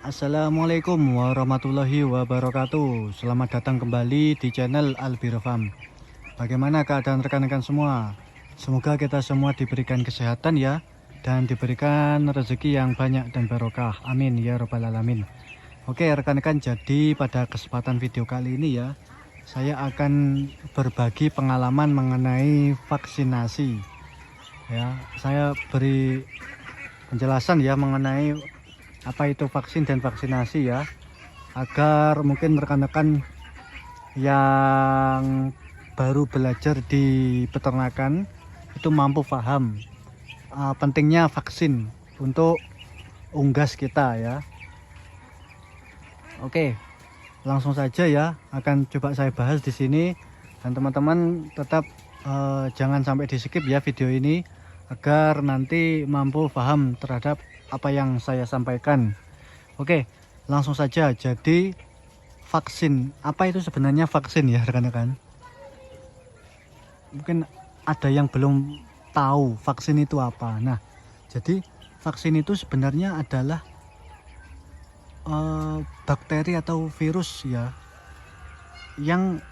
Assalamualaikum warahmatullahi wabarakatuh. Selamat datang kembali di channel Albiro Farm. Bagaimana keadaan rekan-rekan semua? Semoga kita semua diberikan kesehatan ya, dan diberikan rezeki yang banyak dan barokah. Amin ya robbal alamin. Oke rekan-rekan, jadi pada kesempatan video kali ini ya, saya akan berbagi pengalaman mengenai vaksinasi. Ya, saya beri penjelasan ya mengenai apa itu vaksin dan vaksinasi ya, agar mungkin rekan-rekan yang baru belajar di peternakan itu mampu paham pentingnya vaksin untuk unggas kita ya. Oke, langsung saja ya, akan coba saya bahas di sini, dan teman-teman tetap jangan sampai di skip ya video ini, agar nanti mampu paham terhadap apa yang saya sampaikan. Oke, langsung saja. Jadi vaksin, apa itu sebenarnya vaksin ya rekan-rekan? Mungkin ada yang belum tahu vaksin itu apa. Nah, jadi vaksin itu sebenarnya adalah bakteri atau virus ya, yang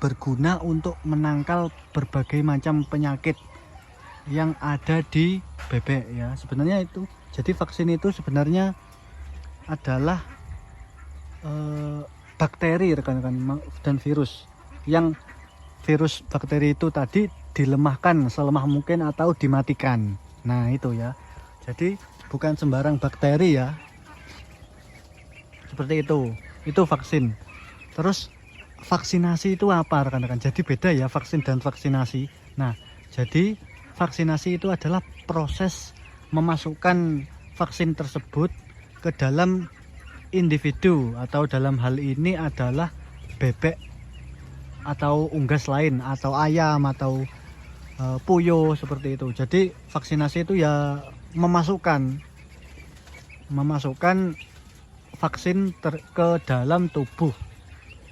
berguna untuk menangkal berbagai macam penyakit yang ada di bebek ya. Sebenarnya itu, jadi vaksin itu sebenarnya adalah bakteri rekan-rekan dan virus, yang virus bakteri itu tadi dilemahkan selemah mungkin atau dimatikan. Nah itu ya, jadi bukan sembarang bakteri ya, seperti itu vaksin. Terus vaksinasi itu apa rekan-rekan? Jadi beda ya vaksin dan vaksinasi. Nah, jadi vaksinasi itu adalah proses memasukkan vaksin tersebut ke dalam individu, atau dalam hal ini adalah bebek atau unggas lain, atau ayam atau puyuh seperti itu. Jadi vaksinasi itu ya memasukkan vaksin ke dalam tubuh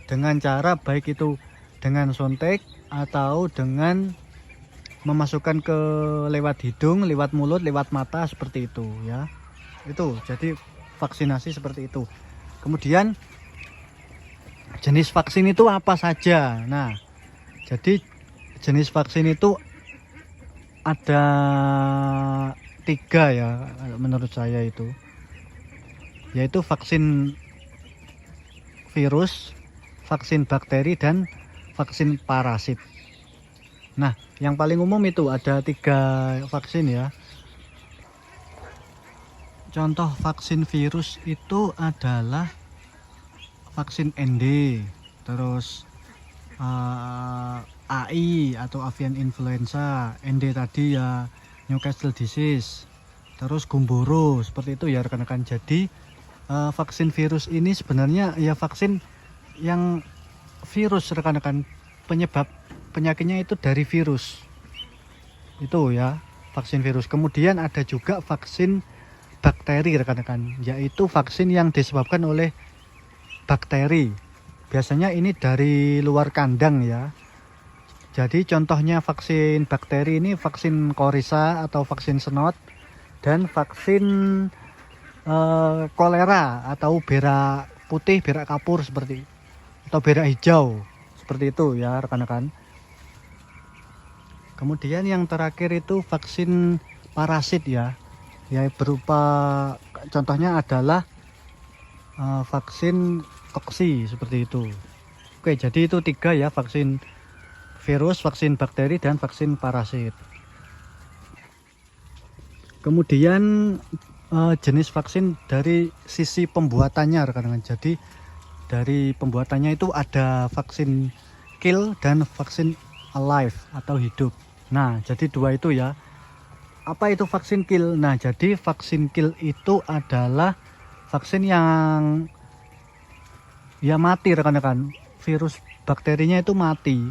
dengan cara baik itu dengan suntik atau dengan memasukkan ke lewat hidung, lewat mulut, lewat mata, seperti itu ya. Itu jadi vaksinasi seperti itu. Kemudian jenis vaksin itu apa saja? Nah, jadi jenis vaksin itu ada 3 ya menurut saya itu, yaitu vaksin virus, vaksin bakteri, dan vaksin parasit. Nah, yang paling umum itu ada 3 vaksin ya. Contoh vaksin virus itu adalah vaksin ND, terus AI atau avian influenza, ND tadi ya Newcastle disease, terus gumboro, seperti itu ya rekan-rekan. Jadi vaksin virus ini sebenarnya ya vaksin yang virus rekan-rekan, penyebab penyakitnya itu dari virus itu ya, vaksin virus. Kemudian ada juga vaksin bakteri rekan-rekan, yaitu vaksin yang disebabkan oleh bakteri. Biasanya ini dari luar kandang ya. Jadi contohnya vaksin bakteri ini vaksin Coryza atau vaksin senot, dan vaksin kolera atau berak putih, berak kapur seperti, atau berak hijau seperti itu ya rekan-rekan. Kemudian yang terakhir itu vaksin parasit ya, berupa contohnya adalah vaksin koksi seperti itu. Oke, jadi itu 3 ya, vaksin virus, vaksin bakteri, dan vaksin parasit. Kemudian jenis vaksin dari sisi pembuatannya rekan-rekan. Jadi dari pembuatannya itu ada vaksin kill dan vaksin alive atau hidup. Nah, jadi 2 itu ya. Apa itu vaksin kill? Nah, jadi vaksin kill itu adalah vaksin yang ya mati rekan-rekan. Virus bakterinya itu mati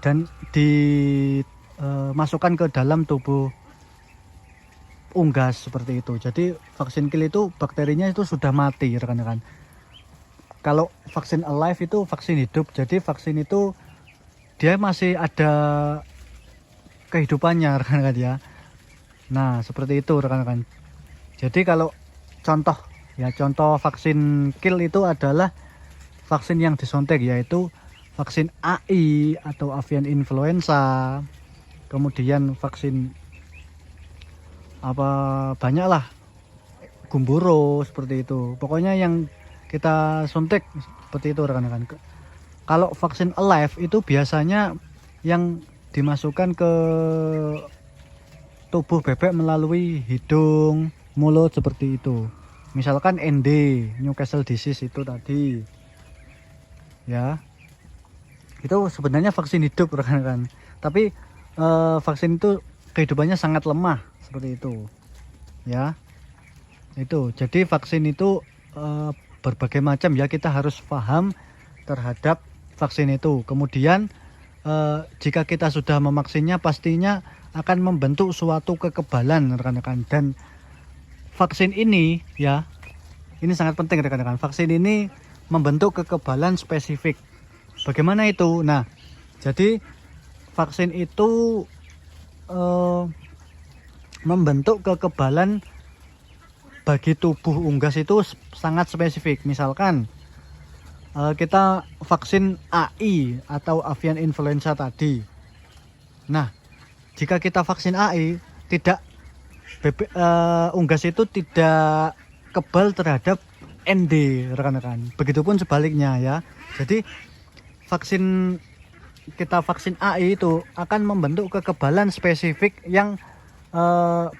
dan dimasukkan ke dalam tubuh unggas seperti itu. Jadi vaksin kill itu bakterinya itu sudah mati rekan-rekan. Kalau vaksin alive itu vaksin hidup. Jadi vaksin itu dia masih ada kehidupannya rekan-rekan ya. Nah, seperti itu rekan-rekan. Jadi kalau contoh vaksin kill itu adalah vaksin yang disuntik, yaitu vaksin AI atau avian influenza, kemudian vaksin banyaklah, gumboro seperti itu. Pokoknya yang kita suntik seperti itu rekan-rekan. Kalau vaksin alive itu biasanya yang dimasukkan ke tubuh bebek melalui hidung, mulut seperti itu. Misalkan ND, Newcastle disease itu tadi. Ya. Itu sebenarnya vaksin hidup rekan-rekan. Tapi vaksin itu kehidupannya sangat lemah seperti itu. Ya. Itu. Jadi vaksin itu berbagai macam ya, kita harus paham terhadap vaksin itu. Kemudian jika kita sudah memaksinnya pastinya akan membentuk suatu kekebalan rekan-rekan, dan vaksin ini ya, ini sangat penting rekan-rekan. Vaksin ini membentuk kekebalan spesifik. Bagaimana itu? Nah, jadi vaksin itu membentuk kekebalan bagi tubuh unggas itu sangat spesifik. Misalkan kita vaksin AI atau avian influenza tadi. Nah, jika kita vaksin AI, tidak unggas itu tidak kebal terhadap ND rekan-rekan. Begitupun sebaliknya ya. Jadi kita vaksin AI itu akan membentuk kekebalan spesifik yang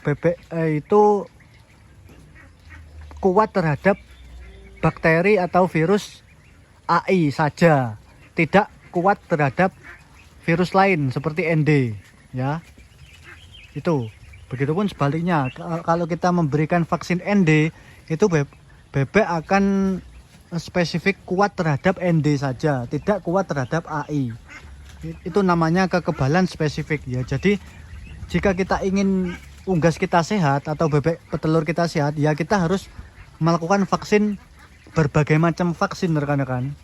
bebek itu kuat terhadap bakteri atau virus AI saja, tidak kuat terhadap virus lain seperti ND ya. Itu. Begitupun sebaliknya, kalau kita memberikan vaksin ND itu bebek akan spesifik kuat terhadap ND saja, tidak kuat terhadap AI. Itu namanya kekebalan spesifik ya. Jadi jika kita ingin unggas kita sehat atau bebek petelur kita sehat, ya kita harus melakukan vaksin, berbagai macam vaksin rekan-rekan.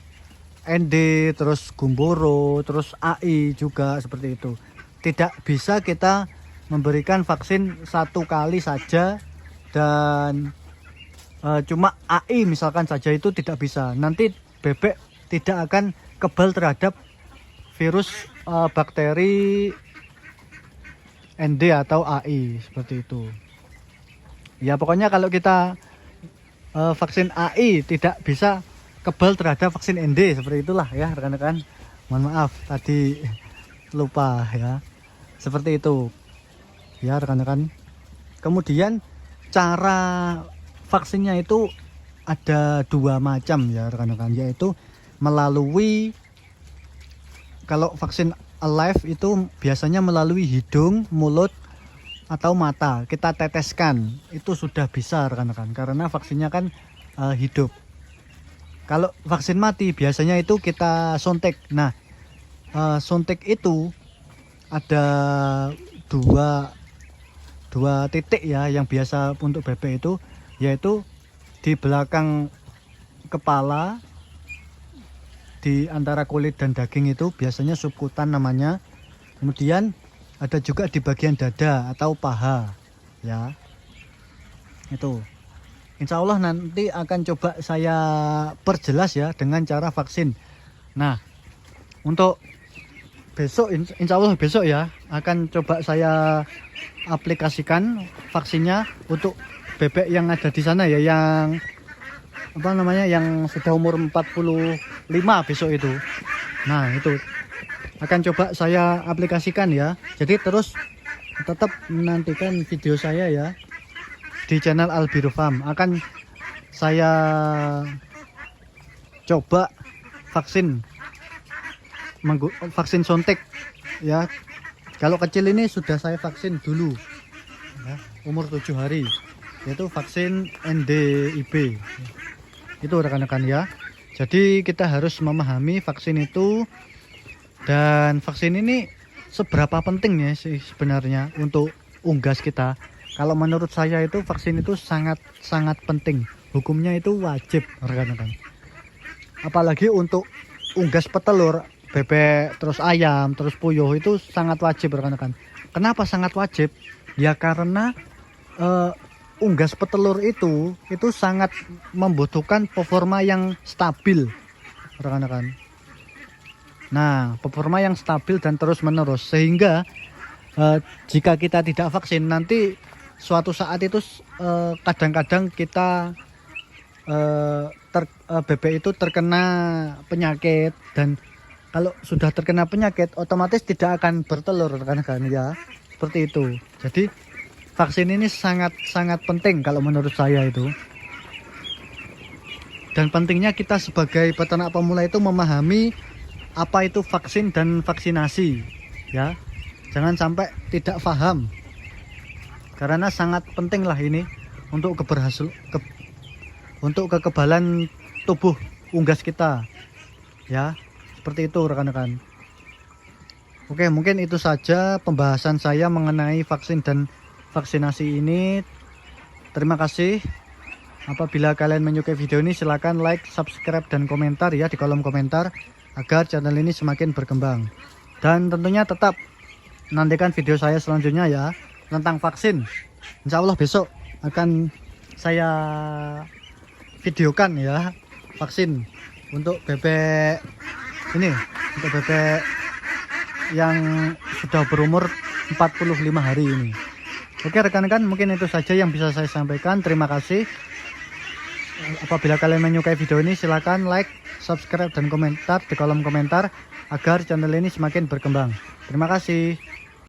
ND, terus gumboro, terus AI juga seperti itu. Tidak bisa kita memberikan vaksin satu kali saja dan cuma AI misalkan saja, itu tidak bisa. Nanti bebek tidak akan kebal terhadap virus bakteri ND atau AI seperti itu. Ya pokoknya kalau kita vaksin AI tidak bisa kebal terhadap vaksin ND, seperti itulah ya rekan-rekan. Mohon maaf tadi lupa ya. Seperti itu. Ya rekan-rekan. Kemudian cara vaksinnya itu ada dua macam ya rekan-rekan, yaitu melalui, kalau vaksin alive itu biasanya melalui hidung, mulut atau mata, kita teteskan, itu sudah bisa rekan-rekan, karena vaksinnya kan hidup. Kalau vaksin mati biasanya itu kita suntik. Nah, suntik itu ada dua titik ya yang biasa untuk bebek itu, yaitu di belakang kepala, di antara kulit dan daging itu biasanya subkutan namanya. Kemudian ada juga di bagian dada atau paha ya. Itu insya Allah nanti akan coba saya perjelas ya dengan cara vaksin. Nah, untuk besok, insya Allah besok ya, akan coba saya aplikasikan vaksinnya untuk bebek yang ada di sana ya, yang yang sudah umur 45 besok itu. Nah, itu akan coba saya aplikasikan ya. Jadi terus tetap menantikan video saya ya di channel Albiro Farm. Akan saya coba vaksin suntik ya. Kalau kecil ini sudah saya vaksin dulu ya, umur 7 hari, yaitu vaksin NDIB. Itu rekan-rekan ya. Jadi kita harus memahami vaksin itu, dan vaksin ini seberapa pentingnya sih sebenarnya untuk unggas kita. Kalau menurut saya itu vaksin itu sangat penting. Hukumnya itu wajib rekan-rekan. Apalagi untuk unggas petelur, bebek, terus ayam, terus puyuh, itu sangat wajib rekan-rekan. Kenapa sangat wajib? Ya karena unggas petelur itu sangat membutuhkan performa yang stabil, rekan-rekan. Nah, performa yang stabil dan terus menerus, sehingga jika kita tidak vaksin nanti suatu saat itu kadang-kadang kita bebek itu terkena penyakit, dan kalau sudah terkena penyakit otomatis tidak akan bertelur, rekan-rekan ya, seperti itu. Jadi vaksin ini sangat penting kalau menurut saya itu. Dan pentingnya kita sebagai peternak pemula itu memahami apa itu vaksin dan vaksinasi ya. Jangan sampai tidak paham, karena sangat penting lah ini untuk untuk kekebalan tubuh unggas kita ya. Seperti itu, rekan-rekan. Oke, mungkin itu saja pembahasan saya mengenai vaksin dan vaksinasi ini. Terima kasih. Apabila kalian menyukai video ini, silahkan like, subscribe, dan komentar ya di kolom komentar, agar channel ini semakin berkembang. Dan tentunya tetap nantikan video saya selanjutnya ya, tentang vaksin. Insya Allah besok akan saya videokan ya, vaksin untuk bebek ini, untuk bebek yang sudah berumur 45 hari ini. Oke rekan-rekan, mungkin itu saja yang bisa saya sampaikan. Terima kasih. Apabila kalian menyukai video ini, silakan like, subscribe, dan komentar di kolom komentar agar channel ini semakin berkembang. Terima kasih.